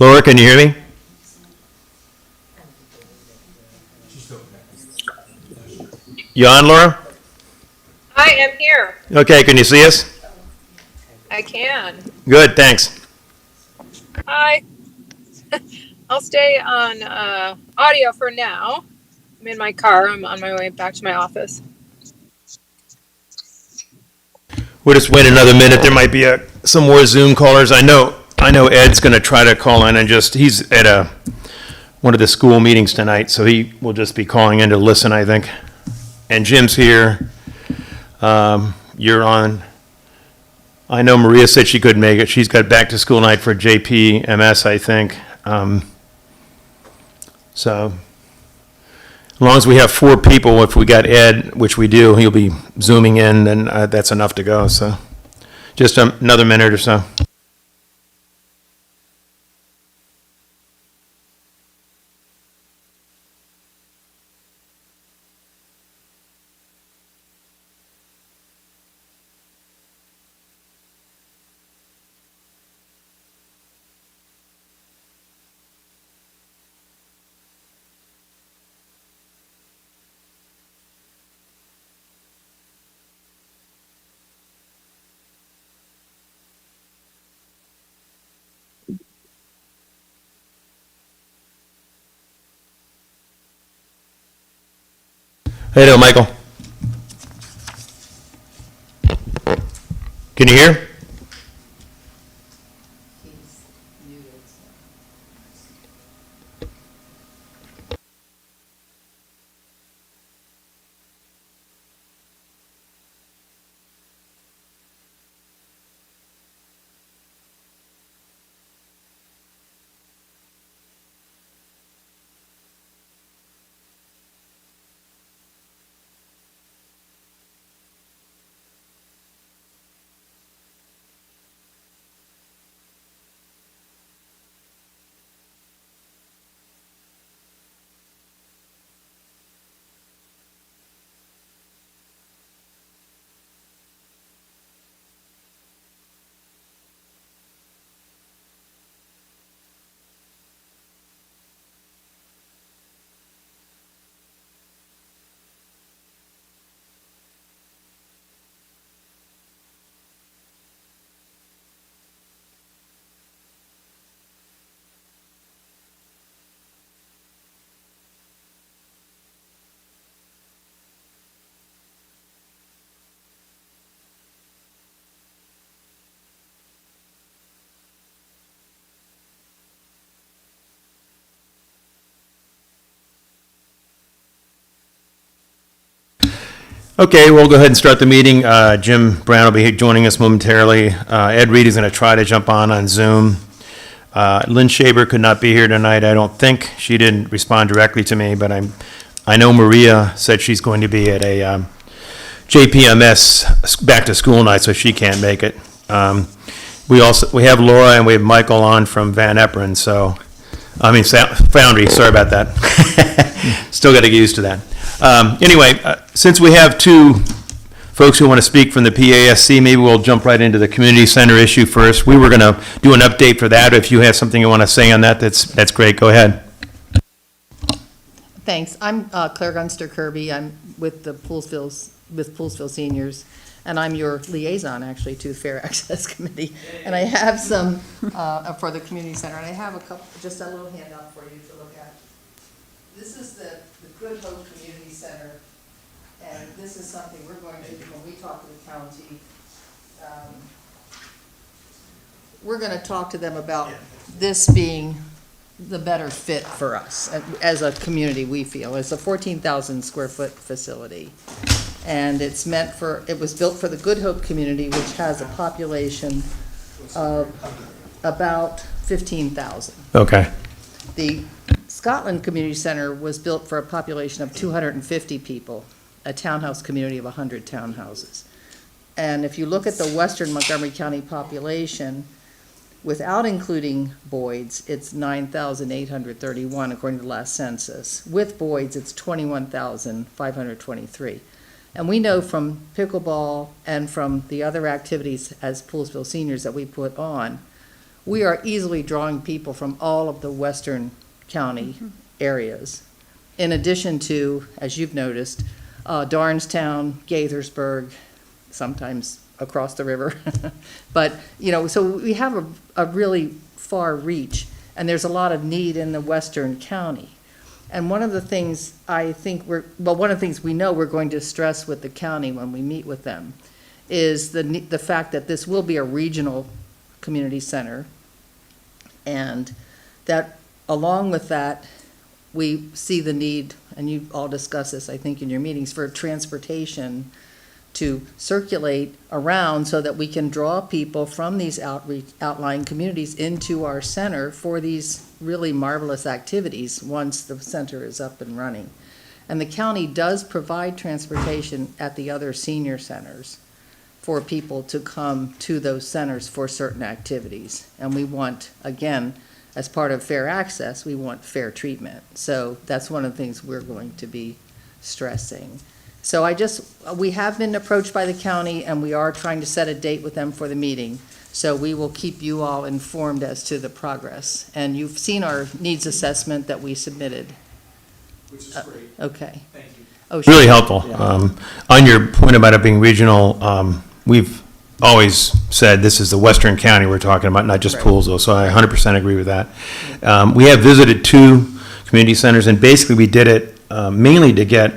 Laura, can you hear me? You on, Laura? I am here. Okay, can you see us? I can. Good, thanks. Hi. I'll stay on audio for now. I'm in my car. I'm on my way back to my office. We'll just wait another minute. There might be some more Zoom callers. I know Ed's going to try to call in and he's at one of the school meetings tonight, so he will just be calling in to listen, I think. And Jim's here. You're on. I know Maria said she couldn't make it. She's got back to school night for JPMS, I think. So as long as we have 4 people, if we got Ed, which we do, he'll be Zooming in, then that's enough to go. So just another minute or so. Hey there, Michael. Can you hear? Okay, we'll go ahead and start the meeting. Jim Brown will be joining us momentarily. Ed Reed is going to try to jump on Zoom. Lynn Shaber could not be here tonight, I don't think. She didn't respond directly to me, but I know Maria said she's going to be at a JPMS back to school night, so she can't make it. We have Laura and we have Michael on from Van Eperen, Foundry, sorry about that. Still got to get used to that. Anyway, since we have 2 folks who want to speak from the PASC, maybe we'll jump right into the community center issue first. We were going to do an update for that. If you have something you want to say on that, that's great. Go ahead. Thanks. I'm Claire Gunster Kirby. I'm with the Poolsville Seniors, and I'm your liaison, actually, to Fair Access Committee. And I have some for the community center, and I have just a little handout for you to look at. This is the Good Hope Community Center, and this is something we're going to do when we talk to the county. We're going to talk to them about this being the better fit for us as a community, we feel. It's a 14,000 square foot facility. And it was built for the Good Hope community, which has a population of about 15,000. Okay. The Scotland Community Center was built for a population of 250 people, a townhouse community of 100 townhouses. And if you look at the western Montgomery County population, without including Boyd's, it's 9,831 according to the last census. With Boyd's, it's 21,523. And we know from pickleball and from the other activities as Poolsville Seniors that we put on, we are easily drawing people from all of the western county areas. In addition to, as you've noticed, Darnestown, Gaithersburg, sometimes across the river. But, so we have a really far reach, and there's a lot of need in the western county. And one of the things one of the things we know we're going to stress with the county when we meet with them is the fact that this will be a regional community center, and that along with that, we see the need, and you all discuss this, I think, in your meetings, for transportation to circulate around so that we can draw people from these outlying communities into our center for these really marvelous activities once the center is up and running. And the county does provide transportation at the other senior centers for people to come to those centers for certain activities. And we want, again, as part of fair access, we want fair treatment. So that's one of the things we're going to be stressing. So we have been approached by the county, and we are trying to set a date with them for the meeting. So we will keep you all informed as to the progress. And you've seen our needs assessment that we submitted. Which is great. Okay. Thank you. Oh, sure. Really helpful. On your point about it being regional, we've always said this is the western county we're talking about, not just Right. Poolsville, so I 100% agree with that. We have visited 2 community centers, and basically we did it mainly to get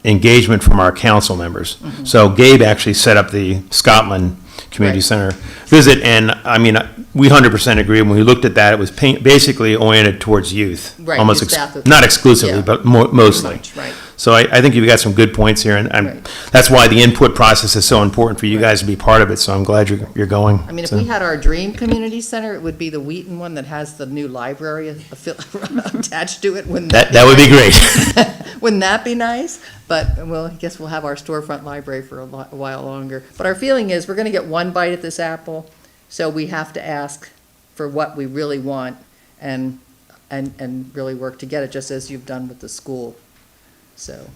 engagement from our council members. So Gabe actually set up the Scotland Community Right. Center visit, and I mean, we 100% agree. When we looked at that, it was basically oriented towards youth. Right, Almost youth staff. not exclusively, Yeah. but mostly. Much, right. So I think you've got some good points here, and Right. that's why the input process is so important for you guys to be part of it, so I'm glad you're going. I mean, if So- we had our dream community center, it would be the Wheaton one that has the new library attached to it. Wouldn't That would be great. Wouldn't that be nice? But, well, I guess we'll have our storefront library for a while longer. But our feeling is we're gonna get one bite at this apple, so we have to ask for what we really want and really work to get it, just as you've done with the school, so.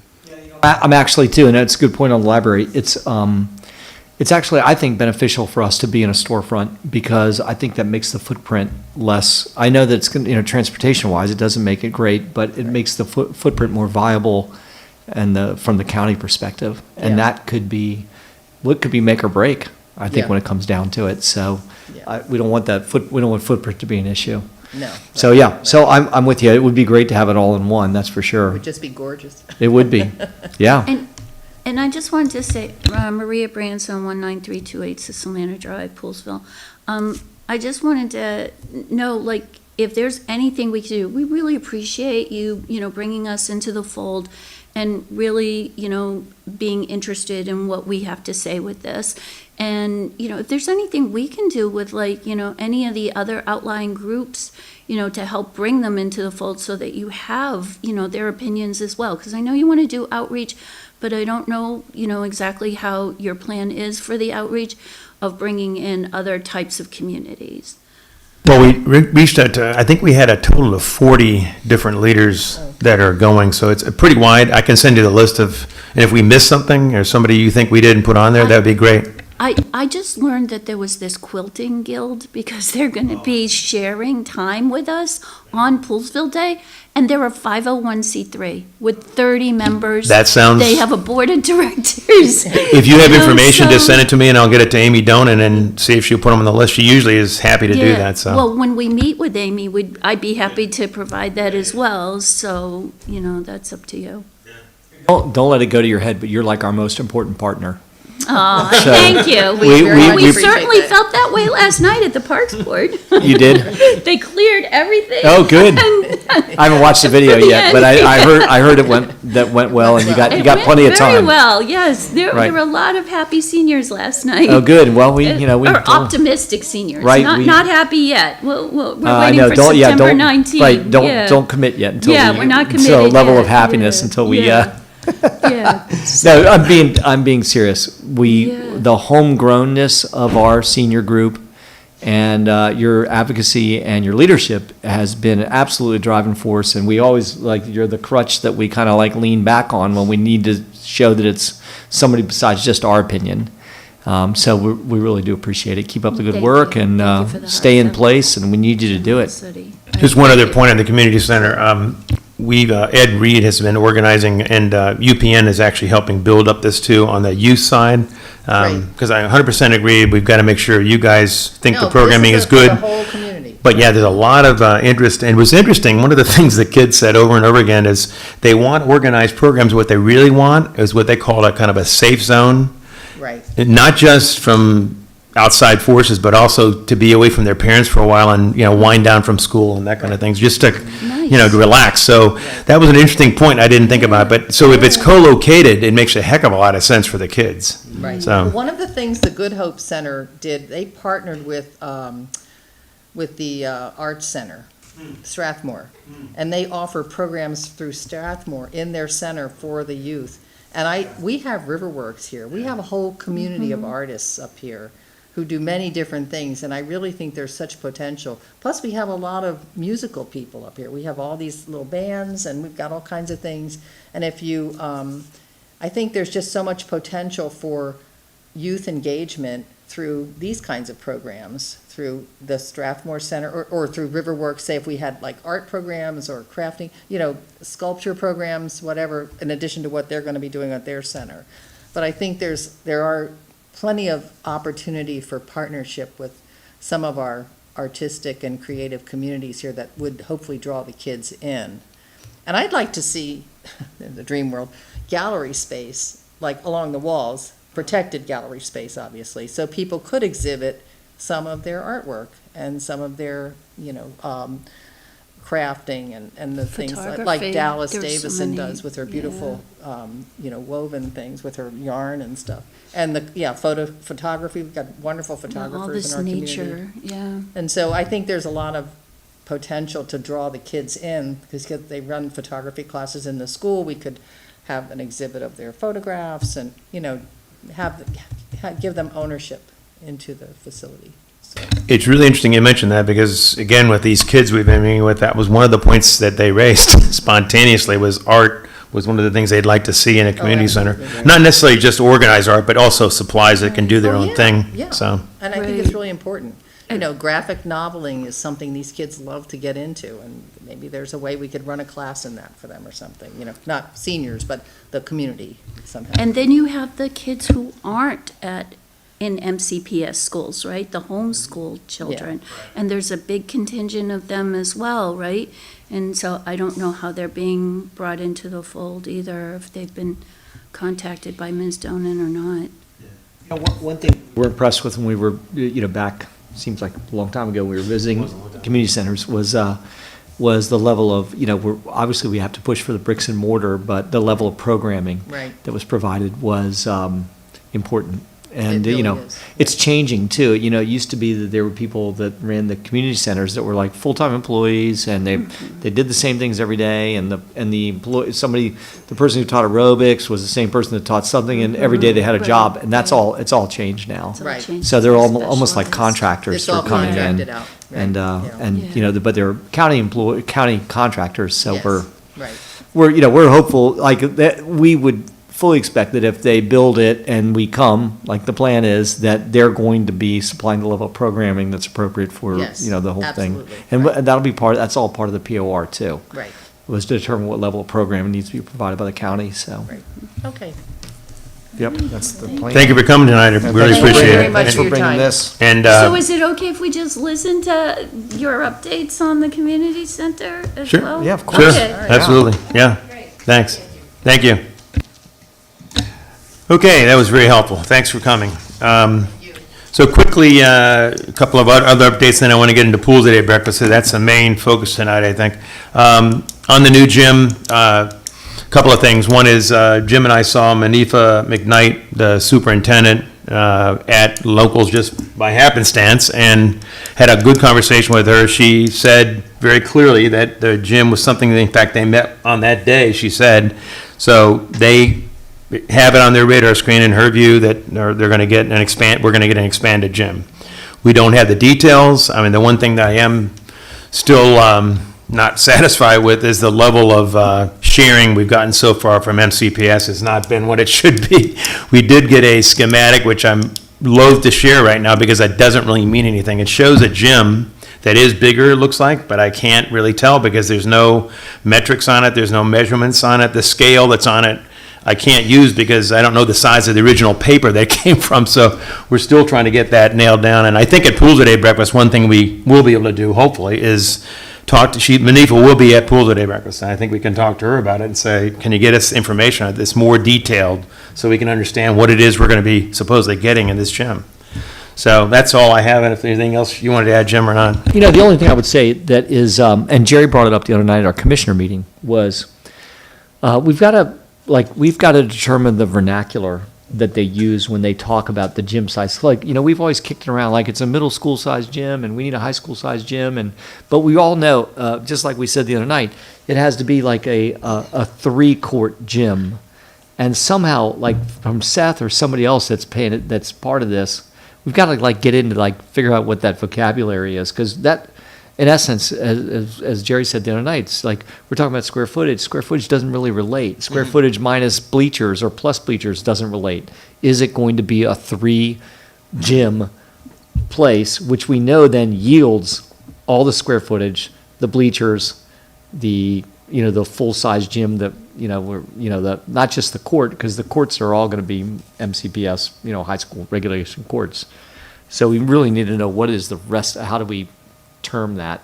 I'm actually too, and that's a good point on the library. It's actually, I think, beneficial for us to be in a storefront because I think that makes the footprint less. I know that it's gonna, transportation wise, it doesn't make it great, but it makes the footprint more viable and from the county perspective. And Yeah. that could be make or break, I think, Yeah. when it comes down to it. So Yeah. we don't want we don't want footprint to be an issue. No. So yeah, so I'm with you. It would be great to have it all in one, that's for It sure. would just be gorgeous. It would be, yeah. And I just wanted to say, Maria Branson, 19328 Sisalana Drive, Poolsville. I just wanted to know, if there's anything we can do, we really appreciate you, bringing us into the fold and really, being interested in what we have to say with this. And, if there's anything we can do with any of the other outlying groups, to help bring them into the fold so that you have, their opinions as well. Because I know you want to do outreach, but I don't know, exactly how your plan is for the outreach of bringing in other types of communities. Well, we reached out to, I think we had a total of 40 different leaders that are going, so it's pretty wide. I can send you the list of, and if we missed something or somebody you think we didn't put on there, that'd be great. I just learned that there was this quilting guild because they're going to be sharing time with us on Poolsville Day, and they're a 501c3 with 30 members. That sounds- They have a board of directors. If you have information, just so- send it to me and I'll get it to Amy Donan and see if she'll put them on the list. She usually is happy to do Yeah. that, so. Well, when we meet with Amy, I'd be happy to provide that as well, so, that's up to you. Don't let it go to your head, but you're like our most important partner. Aw, So, thank you. we- very much We appreciate certainly that. felt that way last night at the Parks Board. You did? They cleared everything. Oh, good. I haven't watched the video yet, but I heard it went well, and you got It plenty of went very time. well, yes. There Right. were a lot of happy seniors last night. Oh, good. Well, we Or optimistic seniors, Right, not happy yet. We're I waiting know. for Don't September 19th. Right. Yeah. Don't commit yet until Yeah, we're not until a committed level yet. of happiness Yeah. until we. Yeah. Yeah. No, I'm being serious. Yeah. The homegrownness of our senior group and your advocacy and your leadership has been an absolutely driving force. And we always you're the crutch that we kind of lean back on when we need to show that it's somebody besides just our opinion. So we really do appreciate it. Keep up the good Thank work you. and Thank you for the stay in hard place, and we need you to do it. City. Just one other point on the community center. Ed Reed has been organizing, and UPN is actually helping build up this too on the youth side. Right. Because I 100% agree, we've got to make sure you guys think No, the this programming is for good. the whole community. But yeah, there's a lot of interest, and it was interesting, one of the things the kids said over and over again is they want organized programs. What they really want is what they call a kind of a safe zone, Right. and not just from outside forces, but also to be away from their parents for a while and, wind down from school and that kind of things, just to, Nice. to relax. So that was an interesting point I didn't think about, but so if it's co-located, it makes a heck of a lot of sense for the kids. Right. So- One of the things the Good Hope Center did, they partnered with the Arts Center, Strathmore. And they offer programs through Strathmore in their center for the youth. And we have Riverworks here. We have a whole community of artists up here who do many different things, and I really think there's such potential. Plus, we have a lot of musical people up here. We have all these little bands, and we've got all kinds of things. And if you, I think there's just so much potential for youth engagement through these kinds of programs, through the Strathmore Center, or through Riverworks, say if we had like art programs or crafting, sculpture programs, whatever, in addition to what they're gonna be doing at their center. But I think there are plenty of opportunity for partnership with some of our artistic and creative communities here that would hopefully draw the kids in. And I'd like to see, in the dream world, gallery space, like along the walls, protected gallery space, obviously, so people could exhibit some of their artwork and some of their, crafting and the things like Photography. Dallas There's so Davison many, does with her beautiful, woven things with her yarn and stuff. And photography, we've got wonderful All photographers this in our community. nature, yeah. And so I think there's a lot of potential to draw the kids in, because they run photography classes in the school. We could have an exhibit of their photographs and, give them ownership into the facility. So, It's really interesting you mentioned that, because again, with these kids we've been meeting with, that was one of the points that they raised spontaneously, was art was one of the things they'd like to see in a community center. absolutely. Not necessarily just organized art, but also supplies that can do their Oh, own yeah, thing, yeah. so. And I think it's really important. Graphic noveling is something these kids love to get into, and maybe there's a way we could run a class in that for them or something, not seniors, but the community somehow. And then you have the kids who aren't in MCPS schools, right? The homeschool children. And there's a big contingent of them as well, right? And so I don't know how they're being brought into the fold either, if they've been contacted by Ms. Donan or not. One thing we're impressed with when we were, back, seems like a long time ago, we were visiting community centers, was the level of, obviously we have to push for the bricks and mortar, but the level of programming Right. that was provided was important. And, It really is. it's changing too. It used to be that there were people that ran the community centers that were like full-time employees, and they did the same things every day, and the person who taught aerobics was the same person that taught something, and every day they had a job, and it's all changed now. It's all Right. changed So they're to almost like specialized. contractors It's who are all coming in. contracted out. right, And, yeah. but they're county contractors, so Yes, we're, Right. we're hopeful, like, that we would fully expect that if they build it and we come, like the plan is, that they're going to be supplying the level of programming that's appropriate for, Yes, the whole thing. absolutely, And right. that'll be that's all part of the POR too, Right, was to determine what level of programming needs to be provided by the county, so. right. Okay. Yep, that's the plan. Thank you for coming tonight, I really Thank you appreciate very it. much Thanks for for your bringing time. this. And, So is it okay if we just listen to your updates on the community center as Sure. well? Yeah, of course. sure, Okay. absolutely, yeah, thanks. Thank you. Okay, that was very helpful, thanks for coming. So quickly, a couple of other updates, then I want to get into Pools Day breakfast, so that's the main focus tonight, I think. On the new gym, couple of things. One is, Jim and I saw Manifa McKnight, the superintendent, at Locals just by happenstance, and had a good conversation with her. She said very clearly that the gym was something, in fact, they met on that day, she said. So they have it on their radar screen, in her view, that they're going to get we're going to get an expanded gym. We don't have the details. I mean, the one thing that I am still not satisfied with is the level of sharing we've gotten so far from MCPS has not been what it should be. We did get a schematic, which I'm loath to share right now because that doesn't really mean anything. It shows a gym that is bigger, it looks like, but I can't really tell because there's no metrics on it, there's no measurements on it. The scale that's on it, I can't use because I don't know the size of the original paper that it came from, so we're still trying to get that nailed down. And I think at Pools Today Breakfast, one thing we will be able to do, hopefully, is talk to, Manifa will be at Pools Today Breakfast, and I think we can talk to her about it and say, can you get us information on this more detailed so we can understand what it is we're going to be supposedly getting in this gym. So that's all I have, and if there's anything else you wanted to add, Jim, or not? You know, the only thing I would say that is, and Jerry brought it up the other night at our commissioner meeting, was we've got to determine the vernacular that they use when they talk about the gym size. Like, you know, we've always kicked it around like it's a middle school size gym and we need a high school size gym. But we all know, just like we said the other night, it has to be like a 3-court gym. And somehow, like from Seth or somebody else that's paying it, that's part of this, we've got to like get into like figure out what that vocabulary is, because that, in essence, as Jerry said the other night, it's like we're talking about square footage. Square footage doesn't really relate. Square footage minus bleachers or plus bleachers doesn't relate. Is it going to be a 3-gym place, which we know then yields all the square footage, the bleachers, the full size gym that the not just the court, because the courts are all going to be MCPS, high school regulation courts. So we really need to know what is the rest. How do we term that?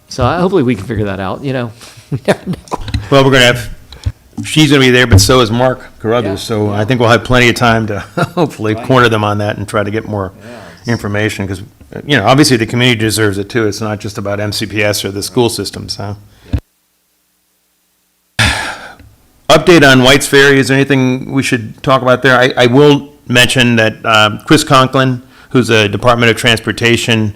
So hopefully we can figure that out. We never know. Well, we're going to have, she's going to be there, but so is Mark Carruthers, so I think we'll have plenty of time to hopefully corner them on that and try to get more information, because, obviously the community deserves it too. It's not just about MCPS or the school system, so. Update on White's Ferry, is there anything we should talk about there? I will mention that Chris Conklin, who's a Department of Transportation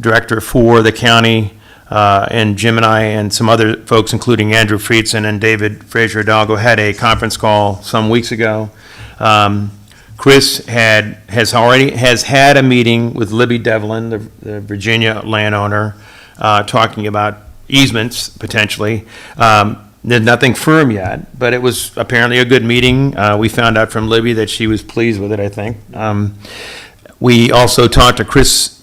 Director for the county, and Jim and I and some other folks, including Andrew Friedson and David Frazier Hidalgo, had a conference call some weeks ago. Chris has had a meeting with Libby Devlin, the Virginia landowner, talking about easements potentially. There's nothing firm yet, but it was apparently a good meeting. We found out from Libby that she was pleased with it, I think. We also talked to Chris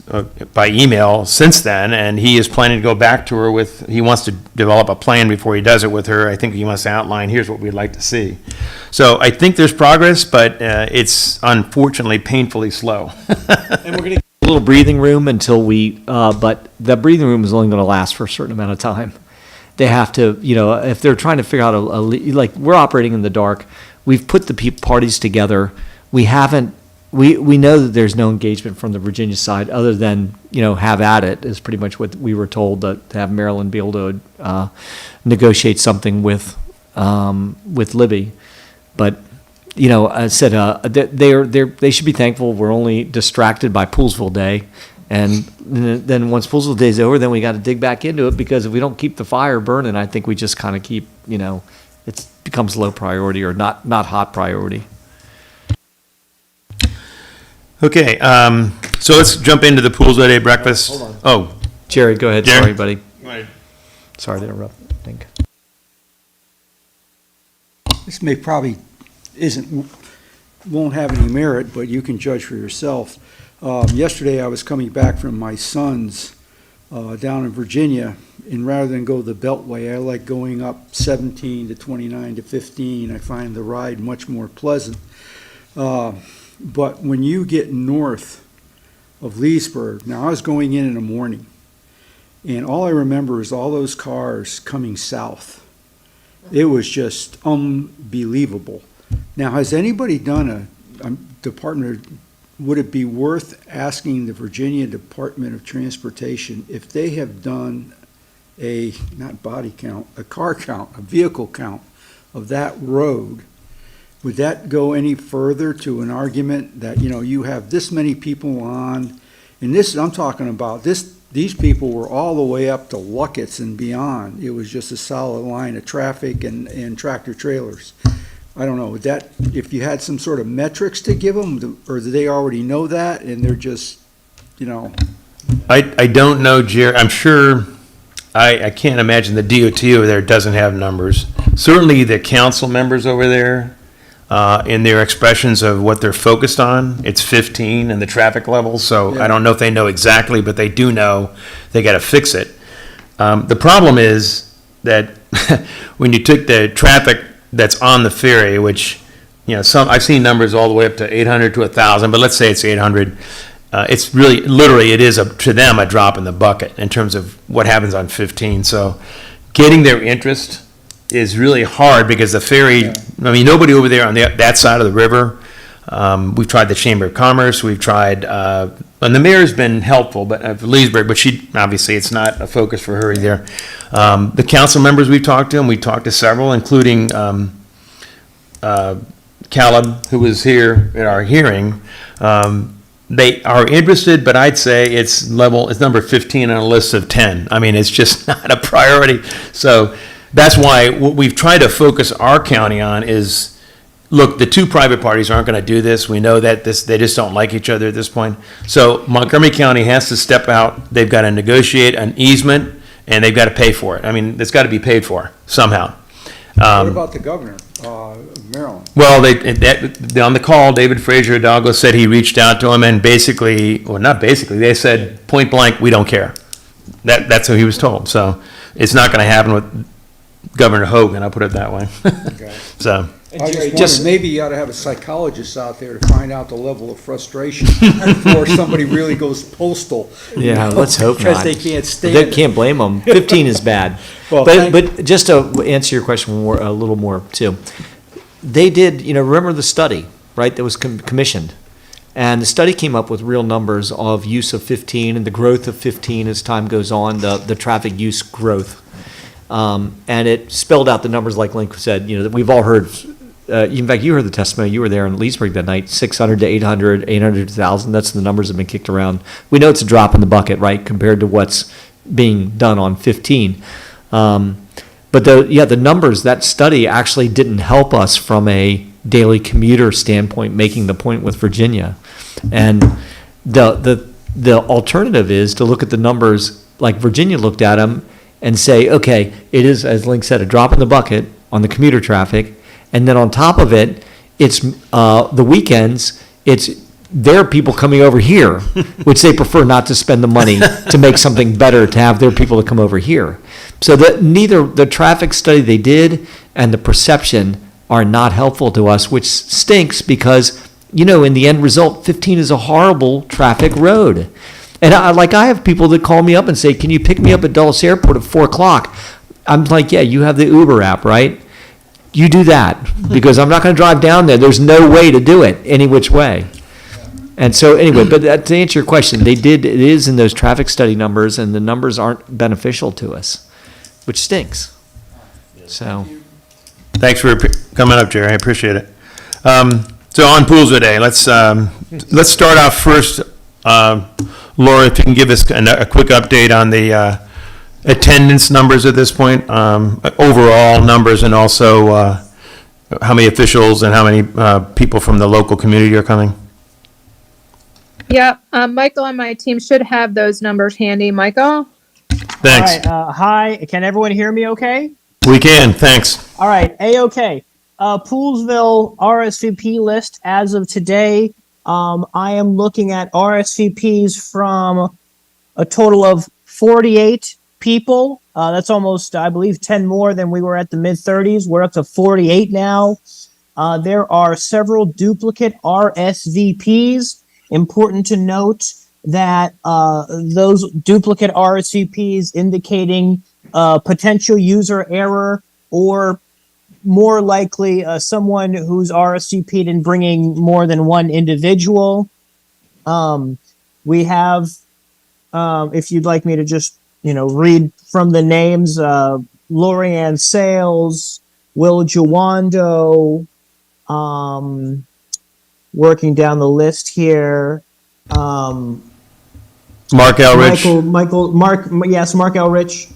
by email since then, and he is planning to go back to her he wants to develop a plan before he does it with her. I think he wants to outline, here's what we'd like to see. So I think there's progress, but it's unfortunately painfully slow. And we're going to get a little breathing room but the breathing room is only going to last for a certain amount of time. They have to, if they're trying to figure out like we're operating in the dark. We've put the parties together. We haven't, we know that there's no engagement from the Virginia side other than, have at it is pretty much what we were told, to have Maryland be able to negotiate something with Libby. But, I said, they should be thankful we're only distracted by Poolsville Day. And then once Poolsville Day is over, then we got to dig back into it, because if we don't keep the fire burning, I think we just kind of keep, it becomes low priority or not hot priority. Okay, so let's jump into the Pools Day breakfast. Hold on. Oh, Jerry, go ahead. Jerry? Sorry, buddy. Sorry to interrupt. I think. This won't have any merit, but you can judge for yourself. Yesterday, I was coming back from my son's down in Virginia, and rather than go the Beltway, I like going up 17 to 29 to 15. I find the ride much more pleasant. But when you get north of Leesburg, now I was going in the morning, and all I remember is all those cars coming south. It was just unbelievable. Now, has anybody done would it be worth asking the Virginia Department of Transportation if they have done a car count, a vehicle count of that road? Would that go any further to an argument that, you have this many people on, and I'm talking about these people were all the way up to Luckett's and beyond. It was just a solid line of traffic and tractor trailers. I don't know, if you had some sort of metrics to give them, or do they already know that and they're just, I don't know, Jerry. I'm sure, I can't imagine the DOT over there doesn't have numbers. Certainly the council members over there, in their expressions of what they're focused on. It's 15 and the traffic levels, so I don't know if they know exactly, but they do know they got to fix it. The problem is that when you took the traffic that's on the ferry, which, I've seen numbers all the way up to 800 to 1,000, but let's say it's 800. It's really, literally, it is to them a drop in the bucket in terms of what happens on 15. So getting their interest is really hard because the ferry, nobody over there on that side of the river. We've tried the Chamber of Commerce, we've tried, and the mayor's been helpful, but Leesburg, but she, obviously, it's not a focus for her either. The council members we've talked to, and we talked to several, including Caleb, who was here at our hearing. They are interested, but I'd say it's number 15 on a list of 10. It's just not a priority. So that's why what we've tried to focus our county on is, look, the two private parties aren't going to do this. We know that they just don't like each other at this point. So Montgomery County has to step out. They've got to negotiate an easement, and they've got to pay for it. It's got to be paid for somehow. What about the governor, Maryland? Well, on the call, David Frazier Hidalgo said he reached out to him and they said point blank, we don't care. That's what he was told. So it's not going to happen with Governor Hogan, I'll put it that way. Okay. So, I just wonder, maybe you ought to have a psychologist out there to find out the level of frustration before somebody really goes postal. Yeah, let's hope Because not. they can't stand They it. can't blame them. 15 is bad. Well, But just to answer your question a little more too, they did, remember the study, right, that was commissioned? And the study came up with real numbers of use of 15 and the growth of 15 as time goes on, the traffic use growth. And it spelled out the numbers like Link said, that we've all heard. In fact, you heard the testimony. You were there in Leesburg that night. 600 to 800, 800 to 1,000. That's the numbers that have been kicked around. We know it's a drop in the bucket, right, compared to what's being done on 15. But the numbers, that study actually didn't help us from a daily commuter standpoint, making the point with Virginia. And the alternative is to look at the numbers like Virginia looked at them and say, okay, it is, as Link said, a drop in the bucket on the commuter traffic. And then on top of it, it's the weekends, it's their people coming over here, which they prefer not to spend the money to make something better, to have their people to come over here. So that neither the traffic study they did and the perception are not helpful to us, which stinks because, in the end result, 15 is a horrible traffic road. And I have people that call me up and say, can you pick me up at Dulles Airport at 4 o'clock? I'm like, yeah, you have the Uber app, right? You do that, because I'm not going to drive down there. There's no way to do it any which way. And so anyway, but to answer your question, it is in those traffic study numbers, and the numbers aren't beneficial to us, which stinks. So, thanks for coming up, Jerry. I appreciate it. So on Poolsville Day, let's start off first. Laura, if you can give us a quick update on the attendance numbers at this point, overall numbers, and also how many officials and how many people from the local community are coming. Yeah, Michael and my team should have those numbers handy. Michael? Thanks. All right, hi, can everyone hear me okay? We can, thanks. All right, A-okay. Poolsville RSVP list as of today. I am looking at RSVPs from a total of 48 people. That's almost, I believe, 10 more than we were at the mid-30s. We're up to 48 now. There are several duplicate RSVPs. Important to note that those duplicate RSVPs indicating potential user error, or more likely someone who's RSVP'd and bringing more than one individual. We have, if you'd like me to just, read from the names, Lorianne Sales, Will Jawando, working down the list here. Mark Elrich. Mark Elrich.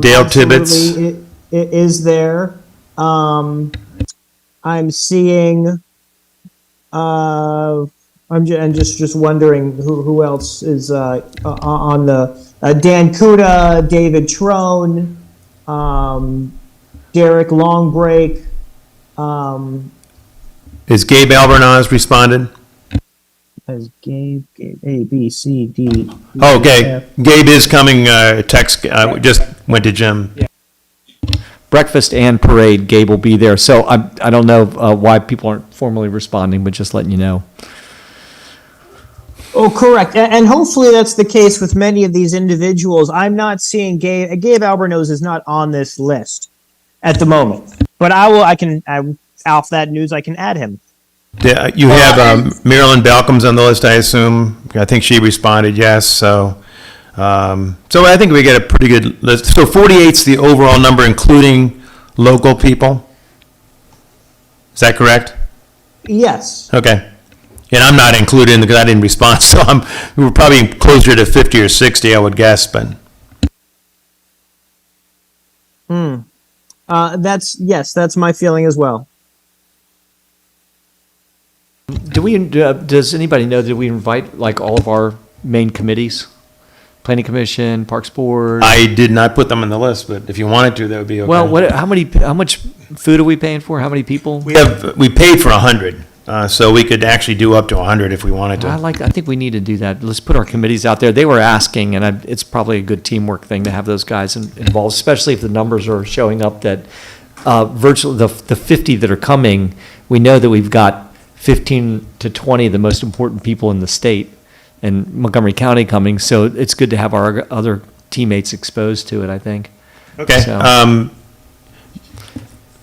Dale Tibbetts. It is there. I'm seeing. I'm just wondering who else is on the Dan Kuda, David Trone, Derek Longbreak. Is Gabe Albornoz responded? As Gabe, A, B, C, D. Oh, E, Gabe, F. Gabe is coming, text, just went to Jim. Breakfast and parade, Gabe will be there. So I don't know why people aren't formally responding, but just letting you know. Oh, correct. And hopefully that's the case with many of these individuals. I'm not seeing Gabe Albornoz is not on this list at the moment. But off that news, I can add him. Yeah, you have Marilyn Balcom's on the list, I assume. I think she responded yes, so I think we get a pretty good list. So 48's the overall number, including local people? Is that correct? Yes. Okay. And I'm not included because I didn't respond, so we were probably closer to 50 or 60, I would guess, but. That's my feeling as well. Does anybody know, did we invite like all of our main committees? Planning Commission, Parks Board? I did not put them on the list, but if you wanted to, that would be okay. Well, how much food are we paying for? How many people? We paid for 100, so we could actually do up to 100 if we wanted I to. think we need to do that. Let's put our committees out there. They were asking, and it's probably a good teamwork thing to have those guys involved, especially if the numbers are showing up that virtually the 50 that are coming, we know that we've got 15 to 20 of the most important people in the state and Montgomery County coming, so it's good to have our other teammates exposed to it, I think. Okay. So- I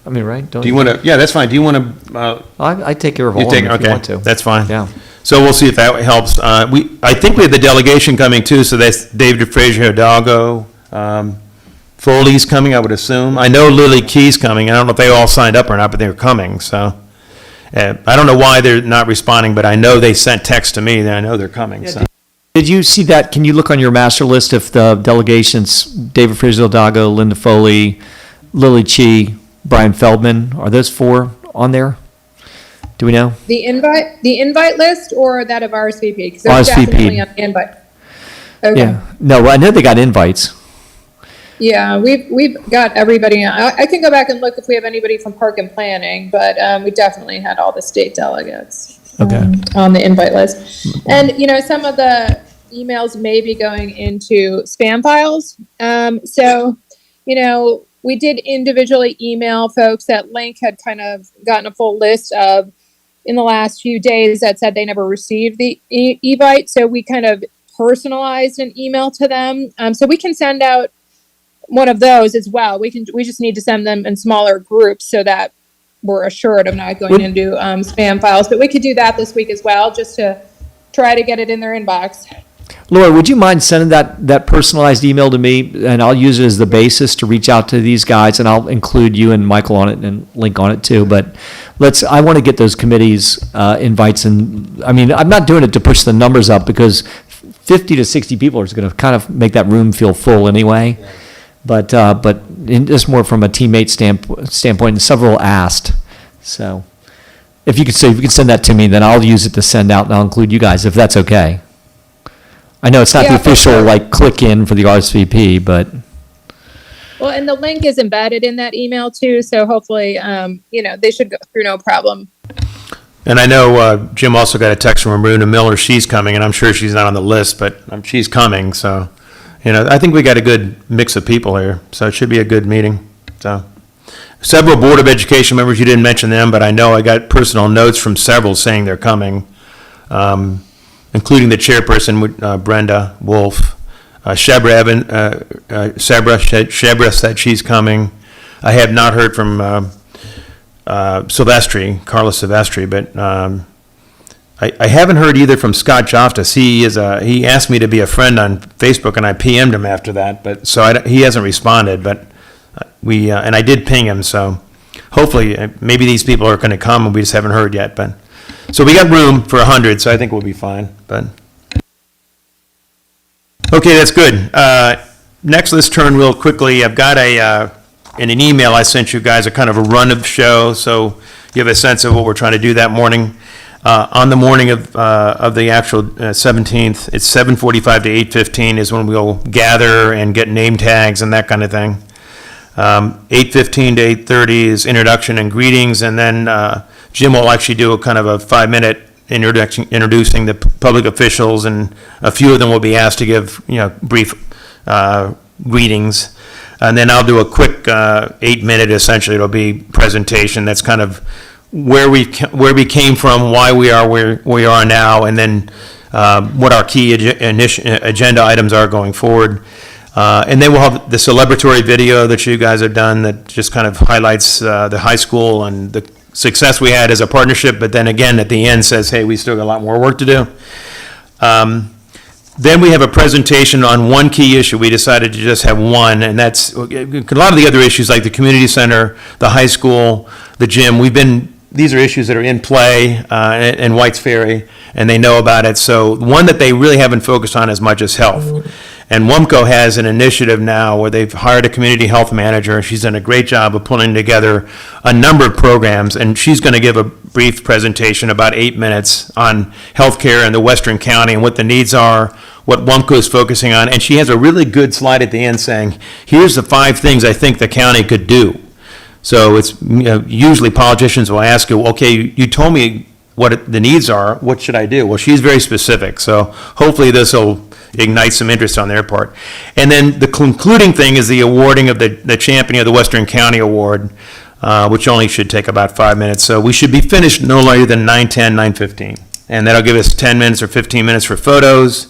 mean, right? Do you want to, yeah, that's fine. Do you want to, I take care of all you of them take, if you okay, want to. that's fine. Yeah. So we'll see if that helps. I think we have the delegation coming too, so that's David Frazier Hidalgo, Foley's coming, I would assume. I know Lily Key's coming. I don't know if they all signed up or not, but they're coming, so. I don't know why they're not responding, but I know they sent text to me, that I know they're coming, so. Did you see that? Can you look on your master list if the delegations, David Fraser Hidalgo, Linda Foley, Lily Chi, Brian Feldman, are those four on there? Do we know? The invite list or that of RSVP? Because they're RSVP. definitely on the invite. Okay. Yeah. No, I know they got invites. Yeah, we've got everybody. I can go back and look if we have anybody from Park and Planning, but we definitely had all the state delegates Okay. on the invite list. And some of the emails may be going into spam files. So we did individually email folks. That Link had kind of gotten a full list of in the last few days that said they never received the Evite. So we kind of personalized an email to them. So we can send out one of those as well. We just need to send them in smaller groups so that we're assured of not going into spam files. But we could do that this week as well, just to try to get it in their inbox. Laura, would you mind sending that personalized email to me, and I'll use it as the basis to reach out to these guys, and I'll include you and Michael on it and Link on it too. But I want to get those committees invites, and I mean, I'm not doing it to push the numbers up because 50 to 60 people is going to kind of make that room feel full anyway. But just more from a teammate standpoint, and several asked. So if you could send that to me, then I'll use it to send out, and I'll include you guys if that's okay. I know it's not the Yeah, for official sure. click in for the RSVP, but Well, and the link is embedded in that email too, so hopefully, they should go through no problem. And I know Jim also got a text from Maruna Miller. She's coming, and I'm sure she's not on the list, but she's coming. So, I think we got a good mix of people here. So it should be a good meeting. So, several Board of Education members, you didn't mention them, but I know I got personal notes from several saying they're coming, including the chairperson, Brenda Wolf. Shebra said she's coming. I have not heard from Carla Silvestri, but I haven't heard either from Scott Joftis. He asked me to be a friend on Facebook, and I PM'd him after that, but he hasn't responded. But and I did ping him, so hopefully maybe these people are going to come, and we just haven't heard yet. But so we got room for 100, so I think we'll be fine. But okay, that's good. Next, let's turn real quickly. I've got in an email I sent you guys a kind of a run of the show, so you have a sense of what we're trying to do that morning. On the morning of the actual 17th, it's 7:45 to 8:15 is when we'll gather and get name tags and that kind of thing. 8:15 to 8:30 is introduction and greetings, and then Jim will actually do a kind of a 5-minute introduction, introducing the public officials, and a few of them will be asked to give, brief greetings. And then I'll do a quick 8-minute, essentially, it'll be presentation that's kind of where we came from, why we are where we are now, and then what our key agenda items are going forward. And then we'll have the celebratory video that you guys have done that just kind of highlights the high school and the success we had as a partnership, but then again, at the end says, hey, we still got a lot more work to do. Then we have a presentation on one key issue. We decided to just have one, and that's, a lot of the other issues like the community center, the high school, the gym, these are issues that are in play in White's Ferry, and they know about it. So one that they really haven't focused on as much is health. And WUMCO has an initiative now where they've hired a community health manager. She's done a great job of pulling together a number of programs, and she's going to give a brief presentation, about 8 minutes, on healthcare in the Western County and what the needs are, what WUMCO is focusing on. And she has a really good slide at the end saying, here's the 5 things I think the county could do. So it's, usually politicians will ask you, okay, you told me what the needs are, what should I do? Well, she's very specific, so hopefully this will ignite some interest on their part. And then the concluding thing is the awarding of the champion of the Western County Award, which only should take about 5 minutes. So we should be finished no later than 9:10, 9:15. And that'll give us 10 minutes or 15 minutes for photos,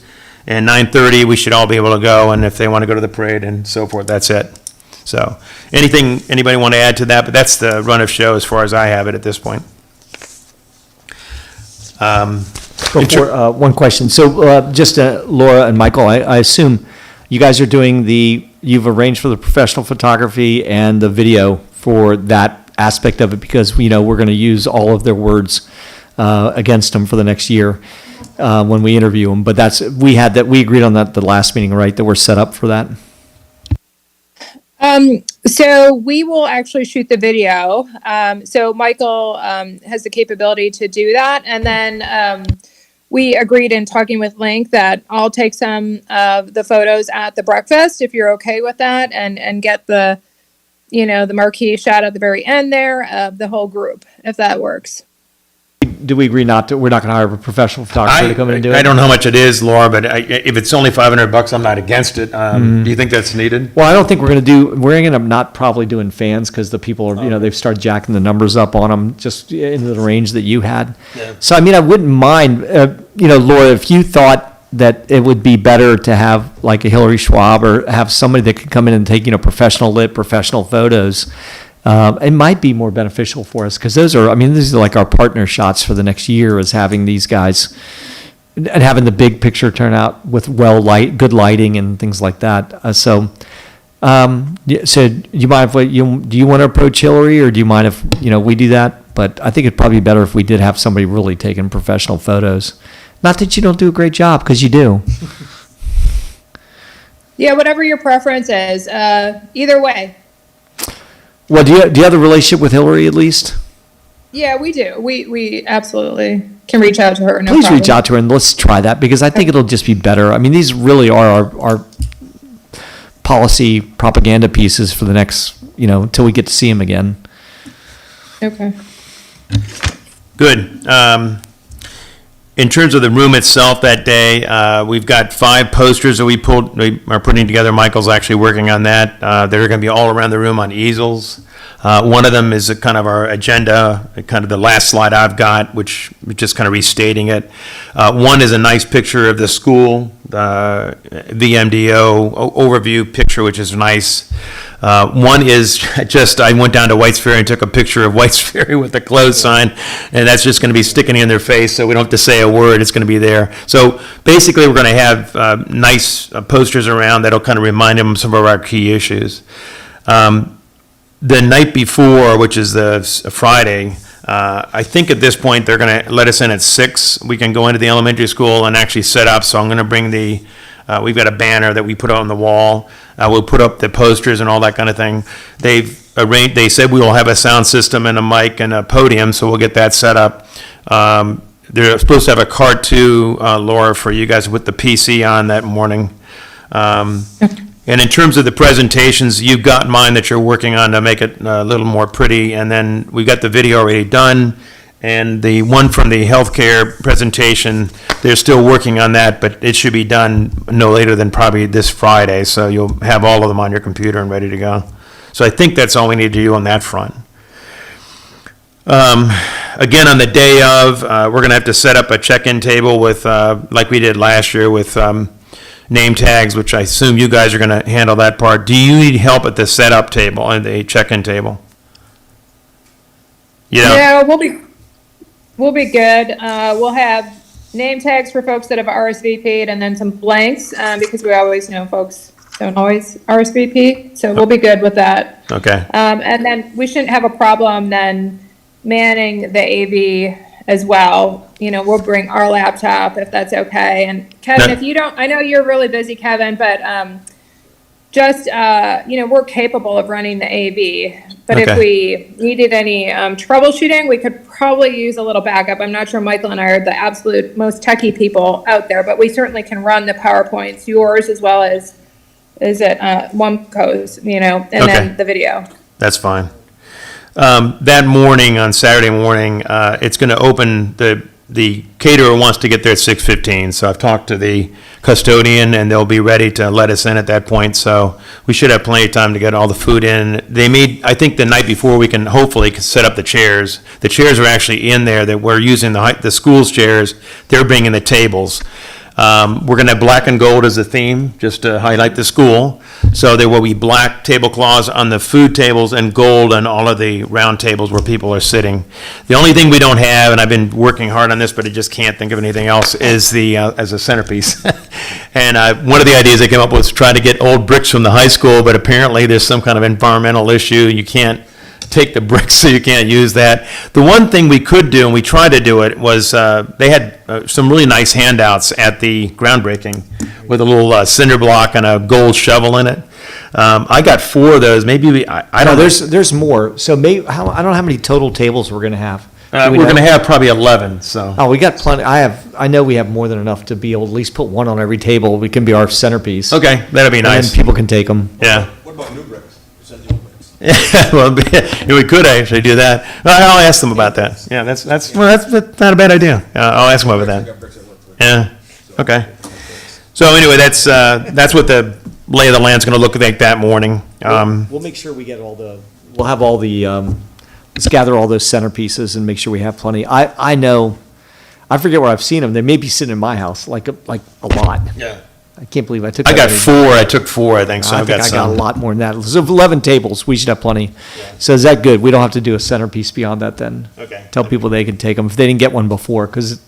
and 9:30, we should all be able to go, and if they want to go to the parade and so forth, that's it. So, anybody want to add to that? But that's the run of show as far as I have it at this point. Before, one question. So just Laura and Michael, I assume you guys are doing you've arranged for the professional photography and the video for that aspect of it, because we're going to use all of their words against them for the next year when we interview them. But we agreed on that the last meeting, right? That we're set up for that? So we will actually shoot the video. So Michael has the capability to do that. And then we agreed in talking with Link that I'll take some of the photos at the breakfast, if you're okay with that, and get the marquee shot at the very end there of the whole group, if that works. Do we agree we're not going to hire a professional photographer to come in and do it? I don't know how much it is, Laura, but if it's only $500, I'm not against it. Do you think that's needed? Well, I don't think we're going to end up not probably doing fans, because the people are, they've started jacking the numbers up on them just into the range that you had. Yeah. So, I wouldn't mind, Laura, if you thought that it would be better to have like a Hillary Schwab, or have somebody that could come in and take, professional photos. It might be more beneficial for us, because these are like our partner shots for the next year, is having these guys and having the big picture turn out with good lighting and things like that. So do you mind if do you want to approach Hillary, or do you mind if we do that? But I think it'd probably be better if we did have somebody really taking professional photos. Not that you don't do a great job, because you do. Yeah, whatever your preference is. Either way. Well, do you have a relationship with Hillary at least? Yeah, we do. We absolutely can reach out to her. No Please problem. reach out to her and let's try that, because I think it'll just be better. These really are our policy propaganda pieces for the next, until we get to see them again. Okay. Good. In terms of the room itself that day, we've got 5 posters that we are putting together. Michael's actually working on that. They're going to be all around the room on easels. One of them is a kind of our agenda, kind of the last slide I've got, which just kind of restating it. One is a nice picture of the school, the VMDO overview picture, which is nice. One is just, I went down to White's Ferry and took a picture of White's Ferry with the close sign, and that's just going to be sticking in their face, so we don't have to say a word, it's going to be there. So basically, we're going to have nice posters around that'll kind of remind them of some of our key issues. The night before, which is the Friday, I think at this point, they're going to let us in at 6. We can go into the elementary school and actually set up, so I'm going to bring we've got a banner that we put on the wall. We'll put up the posters and all that kind of thing. They said we will have a sound system and a mic and a podium, so we'll get that set up. They're supposed to have a cart too, Laura, for you guys with the PC on that morning. And in terms of the presentations, you've got mine that you're working on to make it a little more pretty, and then we've got the video already done. And the one from the healthcare presentation, they're still working on that, but it should be done no later than probably this Friday, so you'll have all of them on your computer and ready to go. So I think that's all we need to do on that front. Again, on the day of, we're gonna have to set up a check-in table with, like we did last year with, name tags, which I assume you guys are gonna handle that part. Do you need help at the setup table, and the check-in table? Yeah, Yeah, we'll be good. We'll have name tags for folks that have RSVP'd and then some blanks, because we always know folks don't always RSVP, so we'll be good with that. okay, And then we shouldn't have a problem then manning the AV as well. You know, we'll bring our laptop if that's okay. And Kevin, No. if you don't, I know you're really busy, Kevin, but, just, you know, we're capable of running the AV. But if Okay. we needed any troubleshooting, we could probably use a little backup. I'm not sure Michael and I are the absolute most techie people out there, but we certainly can run the PowerPoints, yours as well as, is it Wumco's, you know, and Okay. then the video. that's fine. That morning, on Saturday morning, it's gonna open, the caterer wants to get there at 6:15, so I've talked to the custodian, and they'll be ready to let us in at that point, so we should have plenty of time to get all the food in. They made, I think the night before, we can hopefully set up the chairs. The chairs are actually in there, that we're using the school's chairs, they're bringing the tables. We're gonna have black and gold as a theme, just to highlight the school. So there will be black tablecloths on the food tables and gold on all of the round tables where people are sitting. The only thing we don't have, and I've been working hard on this, but I just can't think of anything else, is the, as a centerpiece. And one of the ideas I came up with was try to get old bricks from the high school, but apparently there's some kind of environmental issue. You can't take the bricks, so you can't use that. The one thing we could do, and we tried to do it, was they had some really nice handouts at the groundbreaking with a little cinder block and a gold shovel in it. I got 4 of those. Maybe I No, don't know. there's more. So maybe, I don't know how many total tables we're gonna have. Do we We're know? going to have probably 11, so. Oh, we got plenty. I know we have more than enough to be able to at least put one on every table. We can be our centerpiece. Okay, that'd be And then nice. people can take them. Yeah. What about new bricks? Instead of the old bricks? Well, we could actually do that. I'll ask them about that. Yeah, that's not a bad idea. I'll ask them about I that. got bricks at work. Yeah, okay. So anyway, that's what the lay of the land's gonna look like that morning. We'll make sure we get we'll have all the, let's gather all those centerpieces and make sure we have plenty. I know, I forget where I've seen them. They may be sitting in my house, like a lot. Yeah. I can't believe I took. I that got many. 4, I took 4, I think, so I I've think got I got a some. lot more than that. So 11 tables, we should have plenty. So is that good? We don't have to do a centerpiece beyond that then? Okay. Tell people they can take them if they didn't get one before, because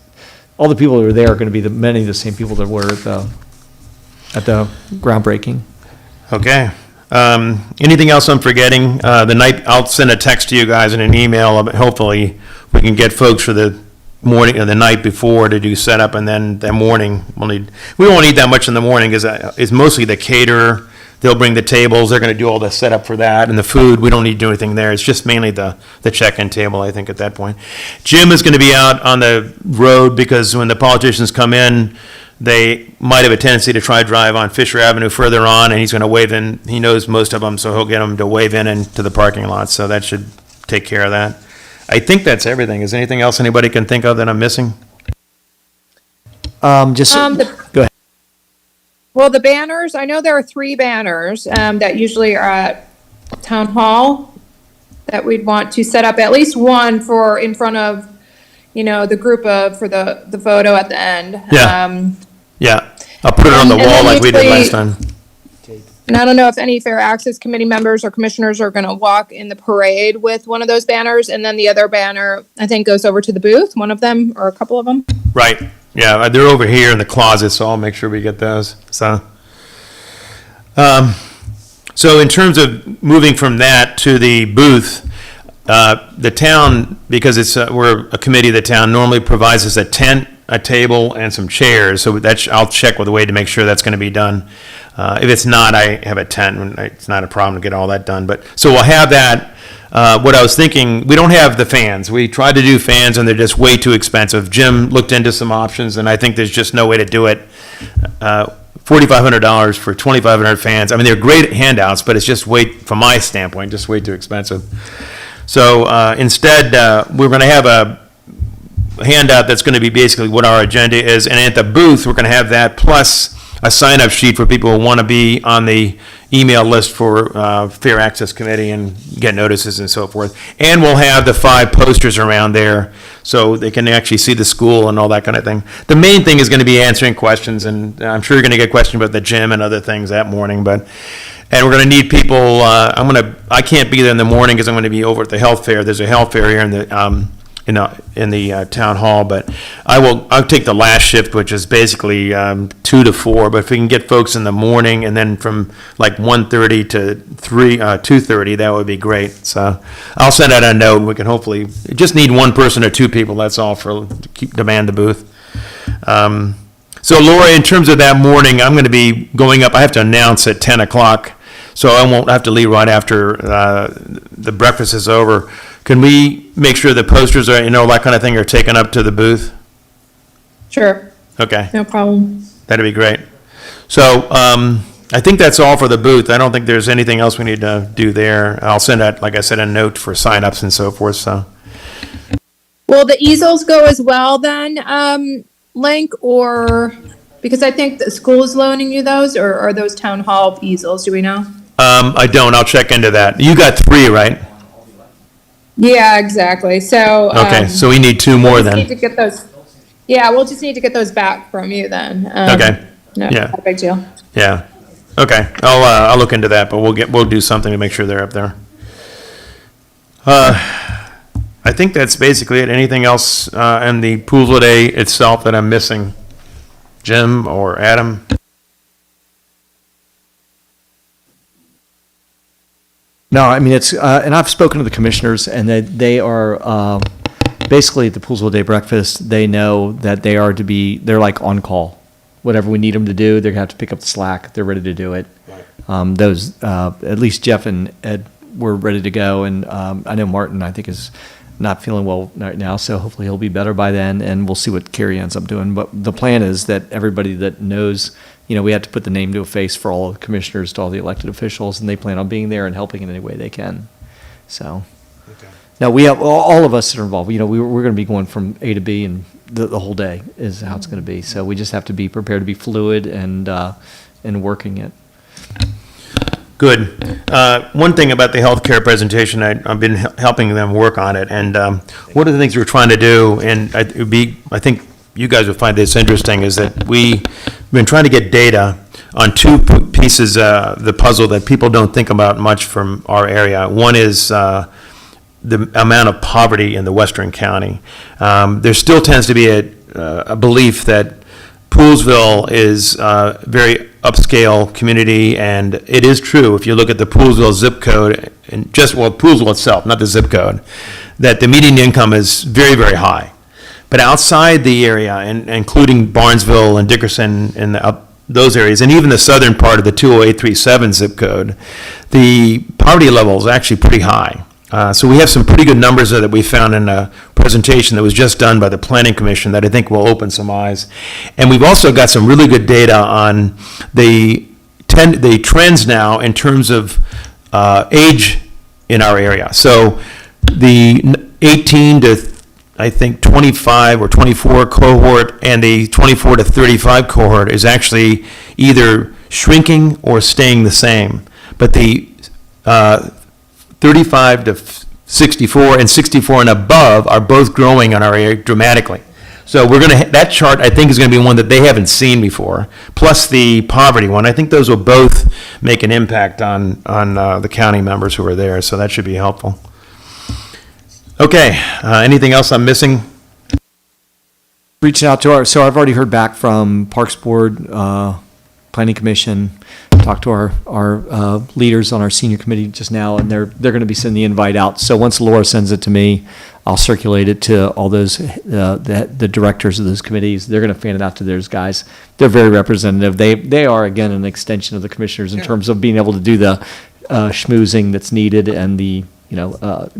all the people that are there are going to be many of the same people that were at the groundbreaking. Okay. Anything else I'm forgetting? The night, I'll send a text to you guys and an email, hopefully we can get folks for the morning, or the night before to do setup, and then the morning, we won't need that much in the morning, because it's mostly the caterer. They'll bring the tables, they're gonna do all the setup for that, and the food, we don't need to do anything there. It's just mainly the check-in table, I think, at that point. Jim is gonna be out on the road, because when the politicians come in, they might have a tendency to try to drive on Fisher Avenue further on, and he's gonna wave in, he knows most of them, so he'll get them to wave in into the parking lot, so that should take care of that. I think that's everything. Is there anything else anybody can think of that I'm missing? Just, go ahead. Well, the banners, I know there are 3 banners that usually are at Town Hall that we'd want to set up, at least one for in front of, you know, the group of, for the photo at the end. Yeah. Yeah, I'll put it on the And wall then like we did usually- last time. And I don't know if any Fair Access Committee members or commissioners are going to walk in the parade with one of those banners, and then the other banner, I think, goes over to the booth, one of them, or a couple of them. Right, yeah, they're over here in the closet, so I'll make sure we get those, so. So in terms of moving from that to the booth, the town, because we're a committee of the town, normally provides us a tent, a table, and some chairs, so I'll check with Wade to make sure that's gonna be done. If it's not, I have a tent, and it's not a problem to get all that done, but, so we'll have that. What I was thinking, we don't have the fans. We tried to do fans, and they're just way too expensive. Jim looked into some options, and I think there's just no way to do it. $4,500 for 2,500 fans. I mean, they're great handouts, but it's just from my standpoint, just way too expensive. So instead, we're going to have handout that's going to be basically what our agenda is, and at the booth, we're going to have that, plus a sign-up sheet for people who want to be on the email list for Fair Access Committee and get notices and so forth. And we'll have the 5 posters around there, so they can actually see the school and all that kind of thing. The main thing is going to be answering questions, and I'm sure you're going to get questions about the gym and other things that morning, and we're going to need people, I can't be there in the morning because I'm going to be over at the health fair. There's a health fair here in the town hall, but I'll take the last shift, which is basically 2 to 4, but if we can get folks in the morning and then from like 1:30 to 2:30, that would be great. So I'll send out a note, and we can hopefully, just need 1 person or 2 people, that's all, to demand the booth. So Laura, in terms of that morning, I'm going to be going up, I have to announce at 10 o'clock, so I won't have to leave right after the breakfast is over. Can we make sure the posters are, that kind of thing are taken up to the booth? Sure, Okay, no problem. that'd be great. So I think that's all for the booth. I don't think there's anything else we need to do there. I'll send out, like I said, a note for signups and so forth, so. Will the easels go as well then, Link, or, because I think the school is loaning you those, or are those town hall easels, do we know? I don't, I'll check into that. You got 3, right? Yeah, exactly, so. Okay, so we need 2 more Just need then. to get those, yeah, we'll just need to get those back from you then. Okay, No, yeah. not a big deal. Yeah, okay, I'll look into that, but we'll do something to make sure they're up there. I think that's basically it. Anything else in the Poolsville Day itself that I'm missing? Jim or Adam? No, I mean, it's, and I've spoken to the commissioners, and they are, basically at the Poolsville Day Breakfast, they know that they're like on call. Whatever we need them to do, they're gonna have to pick up the slack, they're ready to do it. At least Jeff and Ed were ready to go, and I know Martin, I think, is not feeling well right now, so hopefully he'll be better by then, and we'll see what Carrie ends up doing. But the plan is that everybody that knows, we have to put the name to a face for all the commissioners, to all the elected officials, and they plan on being there and helping in any way they can. So, now we have, all of us that are involved, we're going to be going from A to B, and the whole day is how it's going to be. So we just have to be prepared to be fluid and working it. Good. One thing about the healthcare presentation, I've been helping them work on it, and one of the things we're trying to do, and I think you guys will find this interesting, is that we've been trying to get data on 2 pieces of the puzzle that people don't think about much from our area. One is the amount of poverty in the Western County. There still tends to be a belief that Poolsville is a very upscale community, and it is true, if you look at the Poolsville zip code, and Poolsville itself, not the zip code, that the median income is very, very high. But outside the area, and including Barnesville and Dickerson and those areas, and even the southern part of the 20837 zip code, the poverty level is actually pretty high. So we have some pretty good numbers that we found in a presentation that was just done by the Planning Commission that I think will open some eyes. And we've also got some really good data on the trends now in terms of age in our area. So the 18 to, I think, 25 or 24 cohort and the 24 to 35 cohort is actually either shrinking or staying the same. But the 35 to 64 and 64 and above are both growing in our area dramatically. So that chart, I think, is going to be one that they haven't seen before, plus the poverty one. I think those will both make an impact on the county members who are there, so that should be helpful. Okay, anything else I'm missing? Reaching out to so I've already heard back from Parks Board, Planning Commission, talked to our leaders on our senior committee just now, and they're going to be sending the invite out. So once Laura sends it to me, I'll circulate it to all those, the directors of those committees. They're going to fan it out to those guys. They're very representative. They are, again, an extension of the commissioners in terms of being able to do the schmoozing that's needed and the,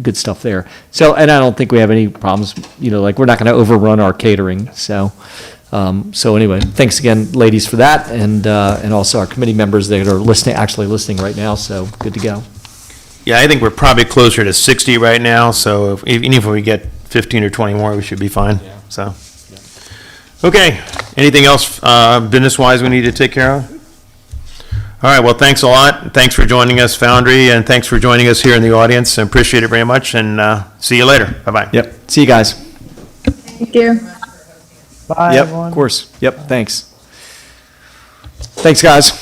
good stuff there. So, and I don't think we have any problems, like we're not going to overrun our catering. So anyway, thanks again, ladies, for that, and also our committee members that are actually listening right now. So good to go. Yeah, I think we're probably closer to 60 right now, so even if we get 15 or 20 more, we should be fine. Yeah. so. Okay, anything else, business-wise we need to take care of? All right, well, thanks a lot. Thanks for joining us, Foundry, and thanks for joining us here in the audience. I appreciate it very much, and see you later. Bye-bye. Yep, see you guys. Thank you. Bye, Yep, everyone. of course. Yep, thanks. Thanks, guys.